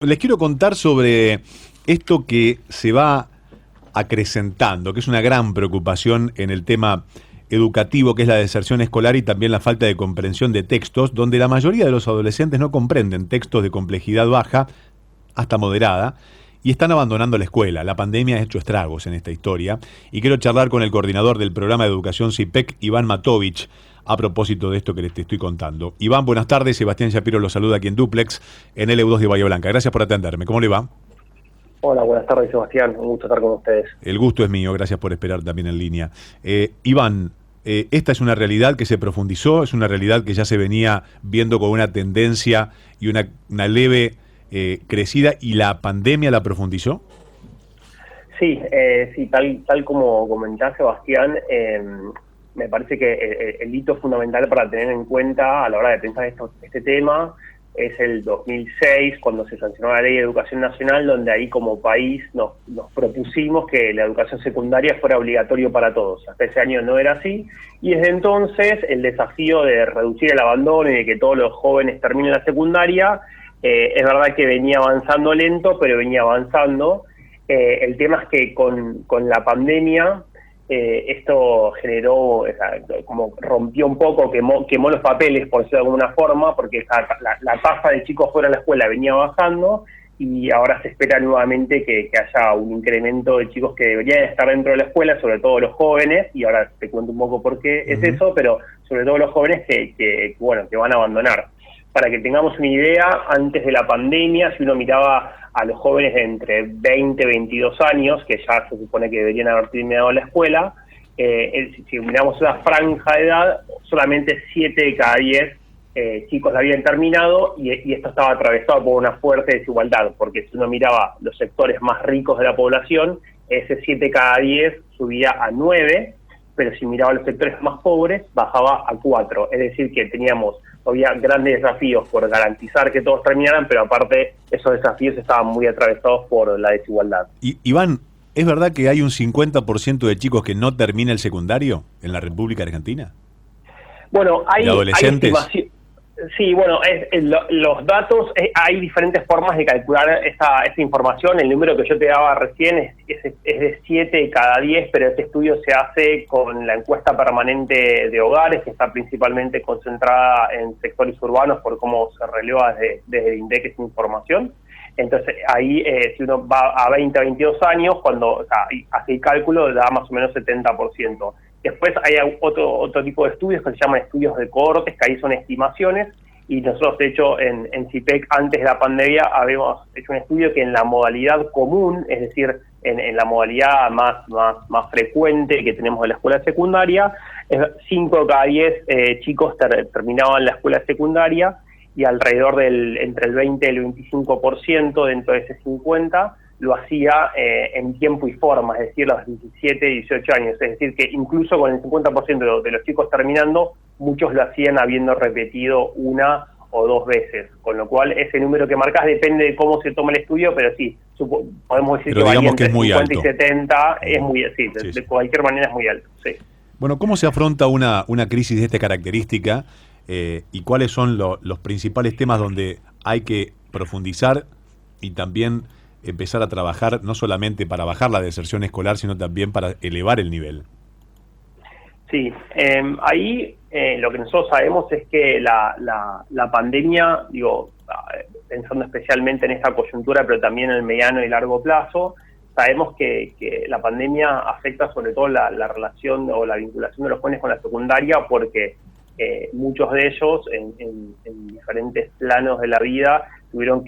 Les quiero contar sobre esto que se va acrecentando, que es una gran preocupación en el tema educativo, que es la deserción escolar y también la falta de comprensión de textos, donde la mayoría de los adolescentes no comprenden textos de complejidad baja hasta moderada y están abandonando la escuela. La pandemia ha hecho estragos en esta historia y quiero charlar con el coordinador del programa de educación CIPEC, Iván Matovich, a propósito de esto que les te estoy contando. Iván, buenas tardes. Sebastián Shapiro lo saluda aquí en Duplex, en LU2 de Bahía Blanca. Gracias por atenderme. ¿Cómo le va? Hola, buenas tardes, Sebastián. Un gusto estar con ustedes. El gusto es mío. Gracias por esperar también en línea. Iván, esta es una realidad que se profundizó, es una realidad que ya se venía viendo con una tendencia y una leve crecida, y la pandemia la profundizó. Sí, sí, tal como comentás, Sebastián, me parece que el hito fundamental para tener en cuenta a la hora de pensar este tema es el 2006, cuando se sancionó la Ley de Educación Nacional, donde ahí como país nos propusimos que la educación secundaria fuera obligatorio para todos. Hasta ese año no era así, y desde entonces el desafío de reducir el abandono y de que todos los jóvenes terminen la secundaria, es verdad que venía avanzando lento, pero venía avanzando. El tema es que con la pandemia esto generó, o sea, como rompió un poco, quemó los papeles, por decirlo de alguna forma, porque la tasa de chicos fuera de la escuela venía bajando y ahora se espera nuevamente que haya un incremento de chicos que deberían estar dentro de la escuela, sobre todo los jóvenes, y ahora te cuento un poco por qué es eso, pero sobre todo los jóvenes que van a abandonar. Para que tengamos una idea, antes de la pandemia, si uno miraba a los jóvenes de entre 20 y 22 años, que ya se supone que deberían haber terminado la escuela, si miramos una franja de edad, solamente 7 de cada 10 chicos la habían terminado, y esto estaba atravesado por una fuerte desigualdad, porque si uno miraba los sectores más ricos de la población, ese 7 cada 10 subía a 9, pero si miraba los sectores más pobres, bajaba a 4. Es decir, que teníamos había grandes desafíos por garantizar que todos terminaran, pero aparte esos desafíos estaban muy atravesados por la desigualdad. Iván, ¿es verdad que hay un 50% de chicos que no termina el secundario en la República Argentina? Bueno, ¿De hay adolescentes? estimación. Sí, bueno, los datos, hay diferentes formas de calcular esta información. El número que yo te daba recién es de 7 de cada 10, pero este estudio se hace con la encuesta permanente de hogares, que está principalmente concentrada en sectores urbanos por cómo se releva desde el INDEC esa información. Entonces, ahí, si uno va a 20 a 22 años, cuando hace el cálculo, da más o menos 70%. Después hay otro tipo de estudios que se llaman estudios de cohortes, que ahí son estimaciones, y nosotros, de hecho, en CIPEC, antes de la pandemia, habíamos hecho un estudio que en la modalidad común, es decir, en la modalidad más frecuente que tenemos en la escuela secundaria, 5 de cada 10 chicos terminaban la escuela secundaria, y alrededor entre el 20 y el 25% dentro de ese 50% lo hacía en tiempo y forma, es decir, a los 17 y 18 años. Es decir, que incluso con el 50% de los chicos terminando, muchos lo hacían habiendo repetido una o dos veces. Con lo cual, ese número que marcas depende de cómo se toma el estudio, pero sí, podemos decir Pero que varía digamos que entre es muy 50 alto. y 70, es muy, sí, Sí, de sí. cualquier manera es muy alto, sí. Bueno, ¿cómo se afronta una crisis de esta característica, y cuáles son los principales temas donde hay que profundizar y también empezar a trabajar, no solamente para bajar la deserción escolar, sino también para elevar el nivel? Sí, ahí lo que nosotros sabemos es que la pandemia, pensando especialmente en esta coyuntura, pero también en el mediano y largo plazo, sabemos que la pandemia afecta sobre todo la relación o la vinculación de los jóvenes con la secundaria, porque muchos de ellos en diferentes planos de la vida tuvieron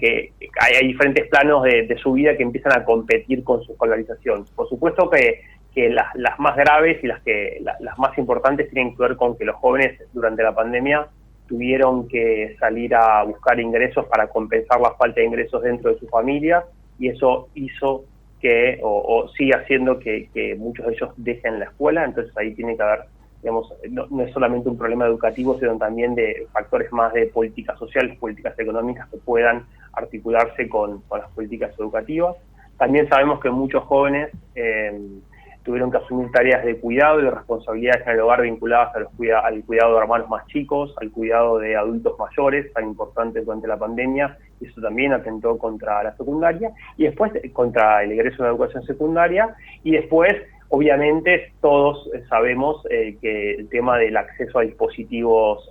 hay diferentes planos de su vida que empiezan a competir con su escolarización. Por supuesto que las más graves y las más importantes tienen que ver con que los jóvenes durante la pandemia tuvieron que salir a buscar ingresos para compensar la falta de ingresos dentro de sus familias, y eso hizo que, o sigue haciendo que muchos de ellos dejen la escuela. Entonces ahí tiene que haber, digamos, no es solamente un problema educativo, sino también de factores más de políticas sociales, políticas económicas que puedan articularse con las políticas educativas. También sabemos que muchos jóvenes tuvieron que asumir tareas de cuidado y de responsabilidades en el hogar vinculadas al cuidado de hermanos más chicos, al cuidado de adultos mayores, tan importantes durante la pandemia, y eso también atentó contra la secundaria, y después contra el ingreso a la educación secundaria, y después, obviamente, todos sabemos que el tema del acceso a dispositivos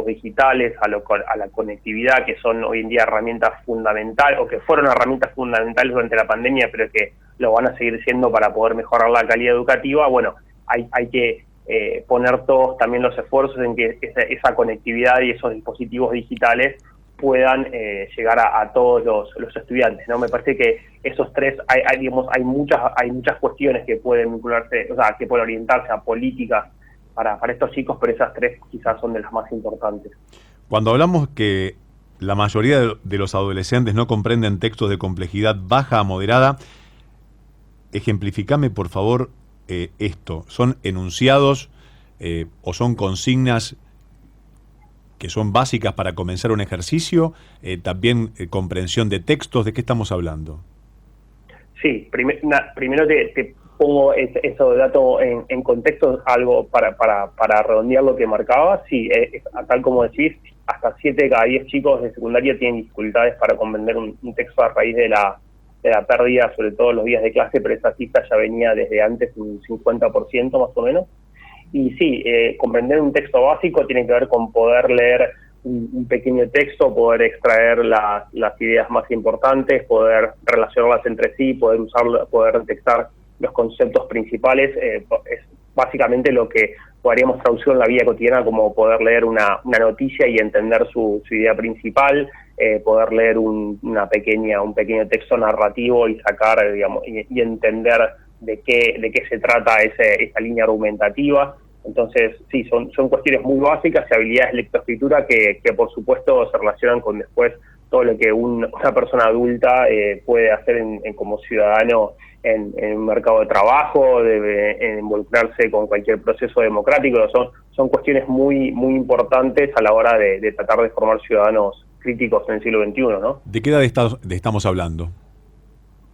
digitales, a la conectividad, que son hoy en día herramientas fundamentales, o que fueron herramientas fundamentales durante la pandemia, pero que lo van a seguir siendo para poder mejorar la calidad educativa. Bueno, hay que poner todos también los esfuerzos en que esa conectividad y esos dispositivos digitales puedan llegar a todos los estudiantes, ¿no? Me parece que esos tres, hay muchas cuestiones que pueden vincularse, o sea, que pueden orientarse a políticas para estos chicos, pero esas tres quizás son de las más importantes. Cuando hablamos que la mayoría de los adolescentes no comprenden textos de complejidad baja a moderada, ejemplificame por favor esto. ¿Son enunciados o son consignas que son básicas para comenzar un ejercicio? También comprensión de textos. ¿De qué estamos hablando? Sí, primero te pongo esos datos en contexto, algo para redondear lo que marcaba. Sí, tal como decís, hasta 7 de cada 10 chicos de secundaria tienen dificultades para comprender un texto a raíz de la pérdida, sobre todo los días de clase, pero esa cifra ya venía desde antes, un 50% más o menos. Y sí, comprender un texto básico tiene que ver con poder leer un pequeño texto, poder extraer las ideas más importantes, poder relacionarlas entre sí, poder detectar los conceptos principales. Es básicamente lo que podríamos traducir en la vida cotidiana como poder leer una noticia y entender su idea principal, poder leer un pequeño texto narrativo y sacar, digamos, y entender de qué se trata esa línea argumentativa. Entonces, sí, son cuestiones muy básicas y habilidades de lectoescritura que por supuesto se relacionan con después todo lo que una persona adulta puede hacer como ciudadano en un mercado de trabajo, debe involucrarse con cualquier proceso democrático. Son cuestiones muy importantes a la hora de tratar de formar ciudadanos críticos en el siglo XXI, ¿no? ¿De qué edad estamos hablando?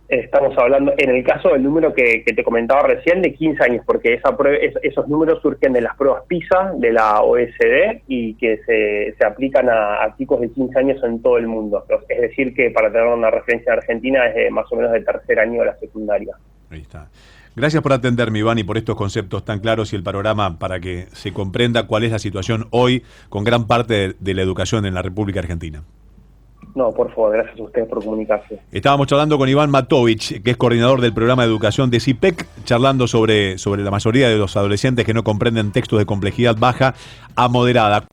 Estamos hablando, en el caso del número que te comentaba recién, de 15 años, porque esos números surgen de las pruebas PISA de la OECD y que se aplican a chicos de 15 años en todo el mundo. Es decir, que para tener una referencia en Argentina es más o menos del tercer año de la secundaria. Ahí está. Gracias por atenderme, Iván, y por estos conceptos tan claros y el panorama para que se comprenda cuál es la situación hoy con gran parte de la educación en la República Argentina. No, por favor, gracias a ustedes por comunicarse. Estábamos charlando con Iván Matovich, que es coordinador del programa de educación de CIPEC, charlando sobre la mayoría de los adolescentes que no comprenden textos de complejidad baja a moderada.